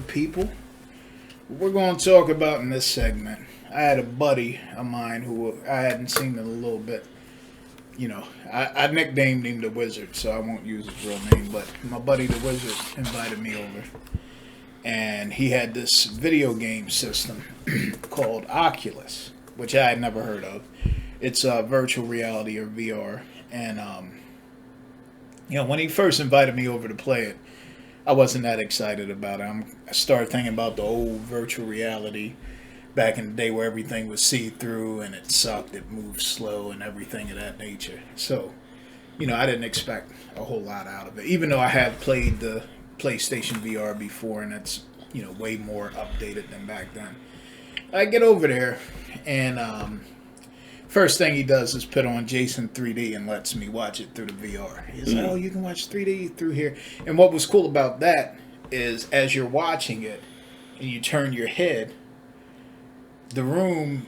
good people. What we're going to talk about in this segment, I had a buddy of mine who I hadn't seen in a little bit. You know, I nicknamed him the Wizard, so I won't use his real name, but my buddy the Wizard invited me over. And he had this video game system called Oculus, which I had never heard of. It's virtual reality or VR. And, when he first invited me over to play it, I wasn't that excited about it. I started thinking about the old virtual reality back in the day where everything was see-through and it sucked, it moved slow and everything of that nature. So, I didn't expect a whole lot out of it. Even though I have played the PlayStation VR before and it's, way more updated than back then. I get over there and first thing he does is put on Jason 3D and lets me watch it through the VR. He's like, oh, you can watch 3D through here. And what was cool about that is as you're watching it and you turn your head, the room,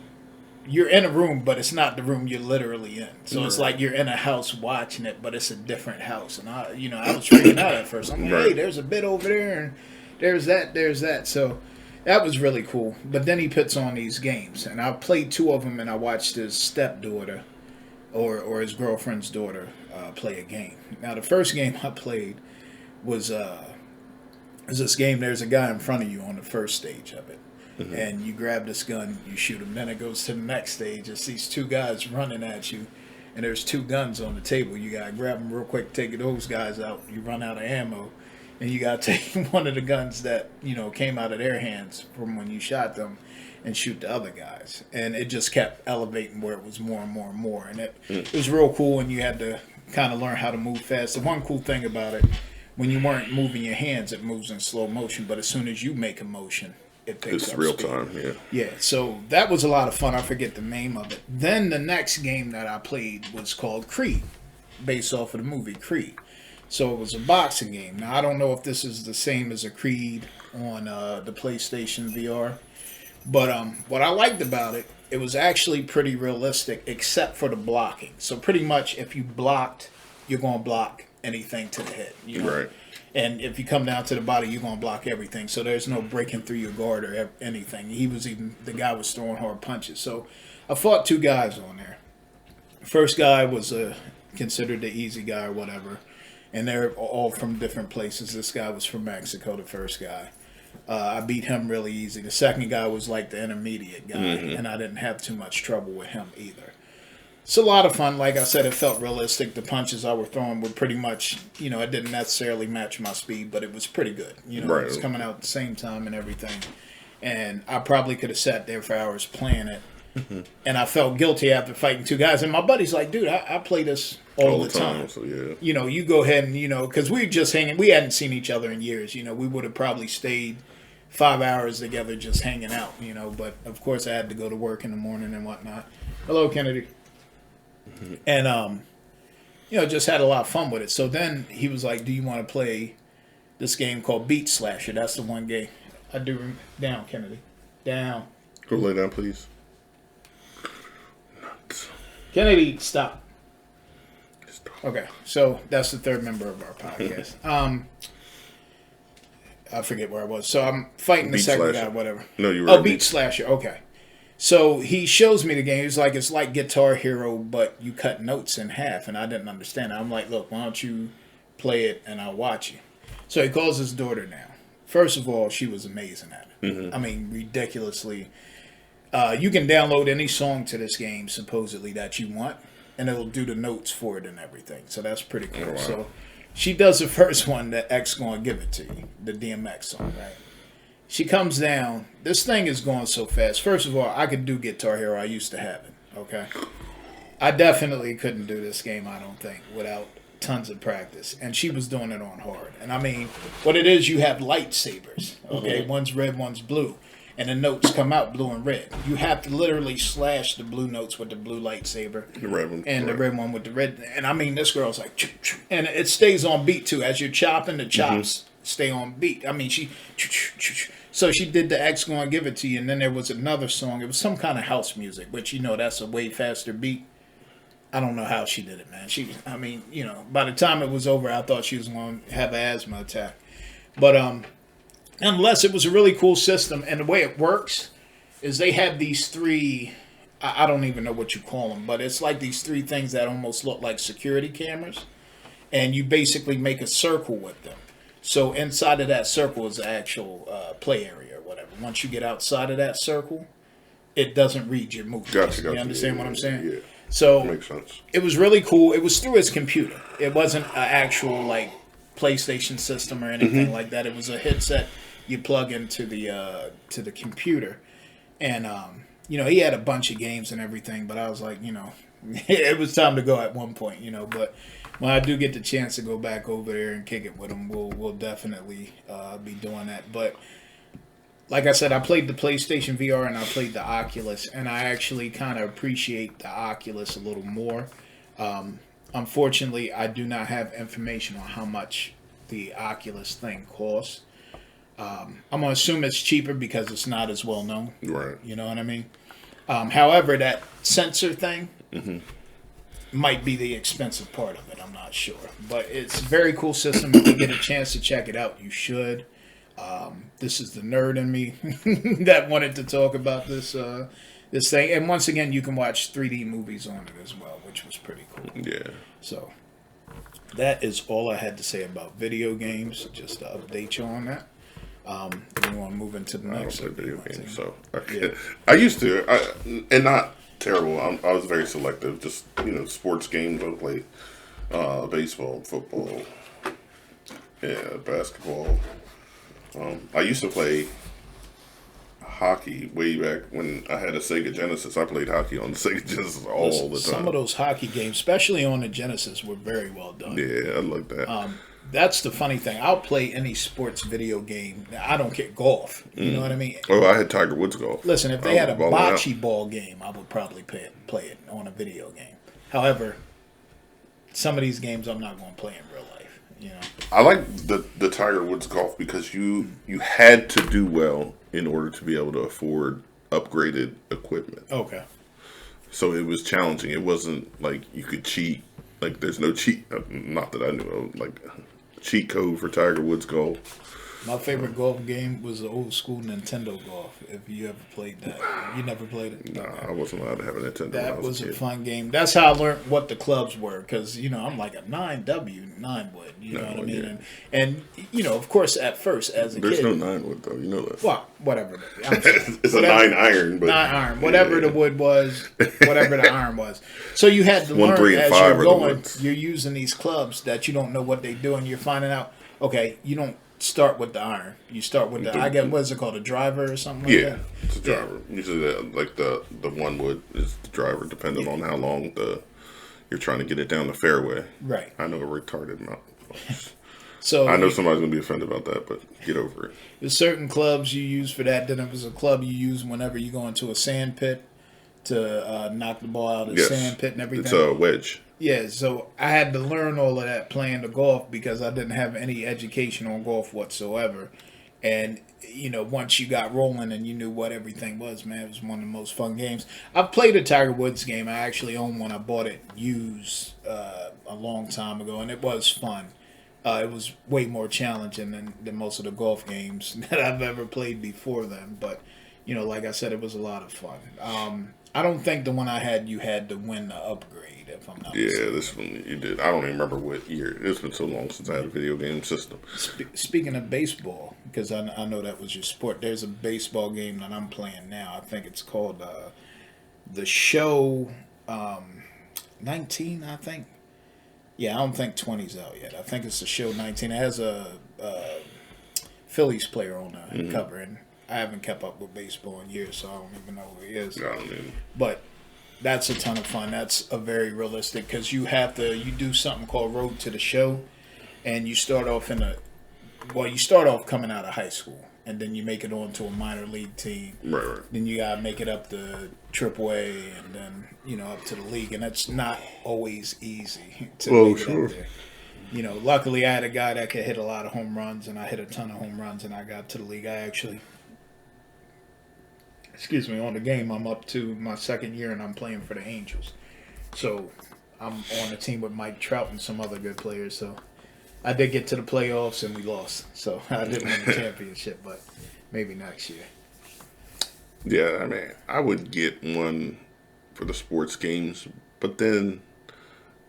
you're in a room, but it's not the room you're literally in. So it's like you're in a house watching it, but it's a different house. And I was freaking out at first. I'm like, hey, there's a bit over there and there's that. So that was really cool. But then he puts on these games. And I played two of them and I watched his stepdaughter or his girlfriend's daughter play a game. Now, the first game I played was this game. There's a guy in front of you on the first stage of it. Mm-hmm. And you grab this gun, you shoot him. Then it goes to the next stage. It's these two guys running at you. And there's two guns on the table. You got to grab them real quick, take those guys out. You run out of ammo. And you got to take one of the guns that, came out of their hands from when you shot them and shoot the other guys. And it just kept elevating where it was more and more and more. And it was real cool, and you had to kind of learn how to move fast. The one cool thing about it, when you weren't moving your hands, it moves in slow motion. But as soon as you make a motion, it picks up real speed. time, yeah. Yeah, so that was a lot of fun. I forget the name of it. Then the next game that I played was called Creed, based off of the movie Creed. So it was a boxing game. Now, I don't know if this is the same as a Creed on the PlayStation VR. But what I liked about it, it was actually pretty realistic, except for the blocking. So pretty much if you blocked, you're going to block anything to the head. Right. And if you come down to the body, you're going to block everything. So there's no breaking through your guard or anything. The guy was throwing hard punches. So I fought two guys on there. The first guy was considered the easy guy or whatever. And they're all from different places. This guy was from Mexico, the first guy. I beat him really easy. The second guy was like the intermediate guy. And I didn't have too much trouble with him either. It's a lot of fun. Like I said, it felt realistic. The punches I was throwing were pretty much, it didn't necessarily match my speed, but it was pretty good. It was coming out at the same time and everything. And I probably could have sat there for hours playing it. And I felt guilty after fighting two guys. And my buddy's like, dude, I play this all the time. So, yeah. You go ahead and, because we were just hanging. We hadn't seen each other in years. We would have probably stayed 5 hours together just hanging out, But, of course, I had to go to work in the morning and whatnot. Hello, Kennedy. And, just had a lot of fun with it. So then he was like, do you want to play this game called Beat Slasher? That's the one game. I do. Down, Kennedy. Down. Go lay down, please. Kennedy, stop. Okay, so that's the third member of our podcast. I forget where I was. So I'm fighting the second guy, whatever. No, you were. Beat Slasher. Okay. So he shows me the game. He's like, it's like Guitar Hero, but you cut notes in half, and I didn't understand. I'm like, look, why don't you play it and I'll watch you. So he calls his daughter now. First of all, she was amazing at it. I mean, ridiculously. You can download any song to this game, supposedly, that you want, and it'll do the notes for it and everything. So that's pretty cool. Oh, wow. So she does the first one that X gonna give it to you, the DMX song, right? She comes down. This thing is going so fast. First of all, I could do Guitar Hero. I used to have it, okay? I definitely couldn't do this game, I don't think, without tons of practice. And she was doing it on hard. And I mean, what it is, you have lightsabers, okay? One's red, one's blue. And the notes come out blue and red. You have to literally slash the blue notes with the blue lightsaber. The red one. And the red one with the red. And I mean, this girl's like, choo, choo. And it stays on beat too. As you're chopping, the chops stay on beat. I mean, she, choo, choo, choo, choo. So she did the X Gonna Give It To You. And then there was another song. It was some kind of house music, which, that's a way faster beat. I don't know how she did it, man. By the time it was over, I thought she was going to have an asthma attack. But, unless it was a really cool system. And the way it works is they have these three. I don't even know what you call them, but it's like these three things that almost look like security cameras, and you basically make a circle with them. So inside of that circle is the actual play area or whatever. Once you get outside of that circle, it doesn't read your movements. Gotcha. You understand what I'm saying? Yeah. So Makes sense. it was really cool. It was through his computer. It wasn't an actual like PlayStation system or anything like that. It was a headset you plug into the computer, and he had a bunch of games and everything. But I was like, it was time to go at one point, But when I do get the chance to go back over there and kick it with him, we'll definitely be doing that. But like I said, I played the PlayStation VR and I played the Oculus, and I actually kind of appreciate the Oculus a little more. Unfortunately, I do not have information on how much the Oculus thing costs. I'm going to assume it's cheaper because it's not as well known. Right. You know what I mean? However, that sensor thing might be the expensive part of it. I'm not sure. But it's a very cool system. If you get a chance to check it out, you should. This is the nerd in me that wanted to talk about this thing. And once again, you can watch 3D movies on it as well, which was pretty cool. Yeah. So that is all I had to say about video games. Just to update you on that. We want to move into the next. I don't play video games, so I used to, and not terrible. I was very selective. Just sports games. I played baseball, football, basketball. I used to play hockey way back when I had a Sega Genesis. I played hockey on the Sega Genesis all the time. Some of those hockey games, especially on the Genesis, were very well done. Yeah, I like that. That's the funny thing. I'll play any sports video game. I don't get golf. You know what I mean? Oh, I had Tiger Woods golf. Listen, if they had a bocce ball game, I would probably play it on a video game. However, some of these games I'm not going to play in real life. I like the Tiger Woods golf because you had to do well in order to be able to afford upgraded equipment. Okay. So it was challenging. It wasn't like you could cheat. Like there's no cheat. Not that I knew of. Like cheat code for Tiger Woods golf. My favorite golf game was the old school Nintendo golf. If you ever played that, you never played it. Nah, I wasn't allowed to have a Nintendo. That was a fun game. That's how I learned what the clubs were, because I'm like a 9W 9-wood. You know what I mean? Yeah. And of course, at first as a kid, there's no 9-wood though. You know that. Well, whatever. It's whatever, a 9-iron, but 9-iron. Whatever the wood was, whatever the iron was. So you had to 1, learn 3, and as 5 you're are going. You're using these clubs that you don't know what they do, and you're finding out. Okay, you don't start with the iron. You start with what is it called, a driver or something like that? Yeah, it's a driver. Usually the 1 wood is the driver, depending on how long you're trying to get it down the fairway. Right. I know a retarded amount. So I know somebody's going to be offended about that, but get over it. There's certain clubs you use for that. Then if it's a club you use whenever you go into a sand pit to knock the ball out of the sand pit and everything. It's a wedge. Yeah, so I had to learn all of that playing the golf because I didn't have any education on golf whatsoever. And, once you got rolling and you knew what everything was, man, it was one of the most fun games. I've played a Tiger Woods game. I actually own one. I bought it used a long time ago, and it was fun. It was way more challenging than most of the golf games that I've ever played before then. But, like I said, it was a lot of fun. I don't think the one I had, you had to win the upgrade, if I'm not mistaken. Yeah, this one you did. I don't even remember what year. It's been so long since I had a video game system. Speaking of baseball, because I know that was your sport, there's a baseball game that I'm playing now. I think it's called The Show 19, I think. Yeah, I don't think 20's out yet. I think it's The Show 19. It has a Phillies player on the cover, and I haven't kept up with baseball in years, so I don't even know who he is. But that's a ton of fun. That's a very realistic, because you do something called Road to the Show, and you start off coming out of high school, and then you make it on to a minor league team. Right. Then you gotta make it up to AAA, and then up to the league, and it's not always easy to make it up there. Luckily I had a guy that could hit a lot of home runs, and I hit a ton of home runs, and I got to the league. I actually, on the game, I'm up to my second year, and I'm playing for the Angels. So I'm on a team with Mike Trout and some other good players. So I did get to the playoffs and we lost, so I didn't win the championship, but maybe next year. Yeah, I mean, I would get one for the sports games, but then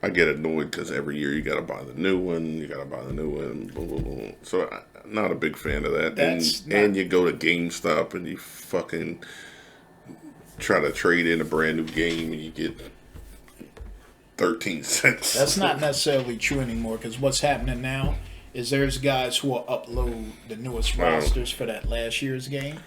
I get annoyed because every year you got to buy the new one, blah, blah, blah. So I'm not a big fan of that. And you go to GameStop and you fucking try to trade in a brand new game and you get 13 cents. That's not necessarily true anymore, because what's happening now is there's guys who will upload the newest rosters for that last year's game,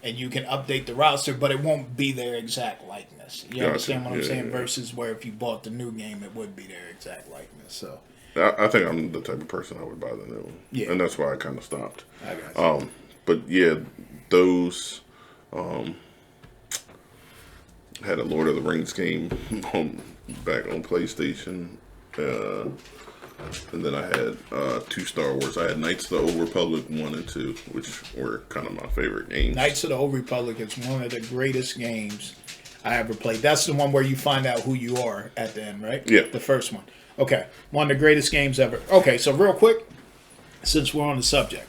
and you can update the roster, but it won't be their exact likeness. You understand what I'm saying? Yeah. Versus where if you bought the new game, it would be their exact likeness. So I think I'm the type of person I would buy the new one. Yeah. And that's why I kind of stopped. I got you. But yeah, those had a Lord of the Rings game back on PlayStation. And then I had 2 Star Wars. I had Knights of the Old Republic 1 and 2, which were kind of my favorite games. Knights of the Old Republic is one of the greatest games I ever played. That's the one where you find out who you are at the end, right? Yeah. The first one. Okay. One of the greatest games ever. Okay, so real quick, since we're on the subject,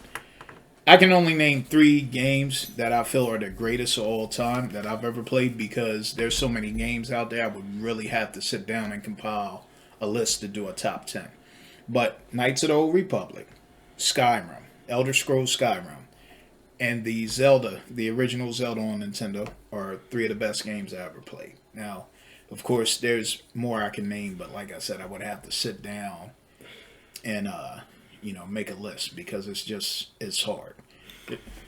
I can only name 3 games that I feel are the greatest of all time that I've ever played, because there's so many games out there. I would really have to sit down and compile a list to do a top 10. But Knights of the Old Republic, Skyrim, Elder Scrolls Skyrim, and the Zelda, the original Zelda on Nintendo, are 3 of the best games I ever played. Now, of course, there's more I can name, but like I said, I would have to sit down and make a list, because it's hard.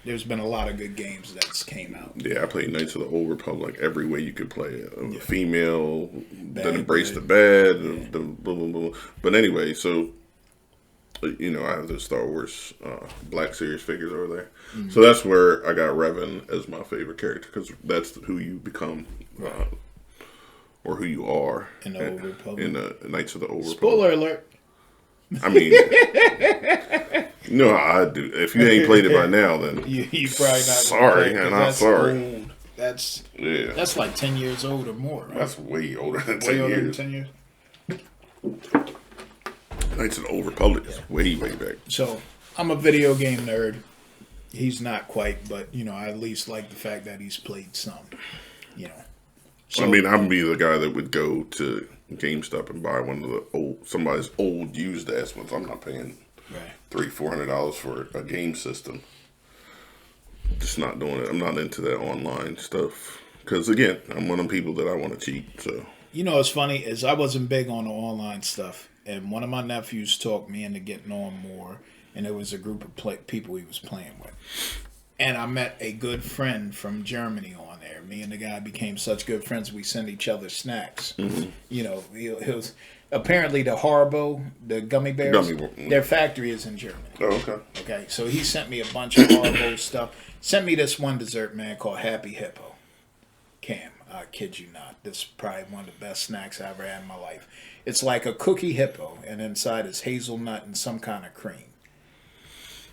There's been a lot of good games that's came out. Yeah, I played Knights of the Old Republic every way you could play it. A female that embraced the bad, blah, blah, blah. But anyway, so, I have the Star Wars Black Series figures over there. Mm-hmm. So that's where I got Revan as my favorite character, because that's who you become, or who you are. In the Old Republic. In the Knights of the Old Republic. Spoiler alert. I mean, you know how I do. If you ain't played it by now, then you probably not. Sorry, and I'm sorry. Old. That's like 10 years old or more. Right? That's way older than 10 way older years. Than 10 years. Knights of the Old Republic is way back. So I'm a video game nerd. He's not quite, but I at least like the fact that he's played some. So, I mean, I'm be the guy that would go to GameStop and buy one of the somebody's old used ass ones. I'm not paying $300-$400 for a game system. Just not doing it. I'm not into that online stuff, because again, I'm one of them people that I want to cheat. So what's funny is I wasn't big on the online stuff, and one of my nephews talked me into getting on more, and it was a group of people he was playing with. And I met a good friend from Germany on there. Me and the guy became such good friends, we send each other snacks. Mm-hmm. It was apparently the Haribo, the gummy bears, their factory is in Germany. Oh, okay. Okay, so he sent me a bunch of Haribo stuff. Sent me this one dessert, man, called Happy Hippo. Cam, I kid you not. This is probably one of the best snacks I ever had in my life. It's like a cookie hippo, and inside is hazelnut and some kind of cream.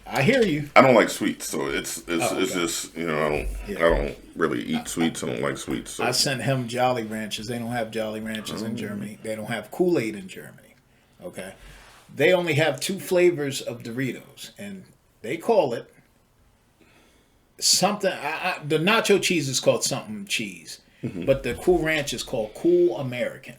I hear you. I don't like sweets, so it's just I don't really eat sweets. I don't like sweets. So. I sent him Jolly Ranchers. They don't have Jolly Ranchers in Germany. They don't have Kool-Aid in Germany. Okay, they only have 2 flavors of Doritos, and they call it something. The nacho cheese is called something cheese, but the Cool Ranch is called Cool American.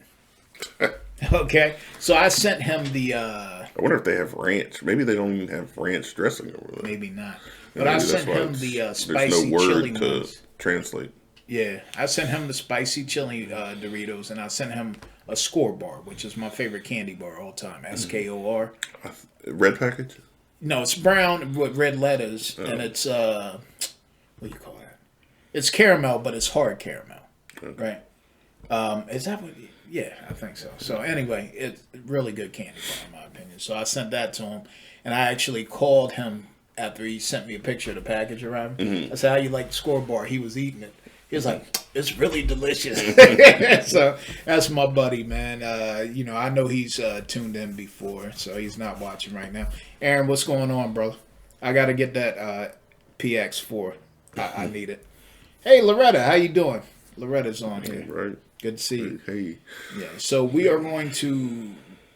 Okay, so I sent him the. I wonder if they have ranch. Maybe they don't even have ranch dressing over there. Maybe not. But I sent him the spicy there's no word chili to ones. Translate. Yeah, I sent him the spicy chili Doritos, and I sent him a Skor bar, which is my favorite candy bar all time. SKOR. Red package? No, it's brown with red letters, and it's what do you call that? It's caramel, but it's hard caramel, right? Is that what? Yeah, I think so. So anyway, it's really good candy bar in my opinion. So I sent that to him, and I actually called him after he sent me a picture of the package around. I said, "How you like the Skor bar?" He was eating it. He was like, "It's really delicious." So that's my buddy, man. I know he's tuned in before, so he's not watching right now. Aaron, what's going on, bro? I got to get that PX4. I need it. Hey, Loretta, how you doing? Loretta's on here. Right. Good to see you. Hey. Yeah. So we are going to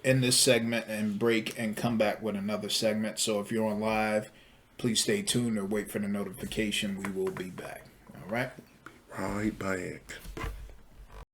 end this segment and break and come back with another segment. So if you're on live, please stay tuned or wait for the notification. We will be back. All right? Right back.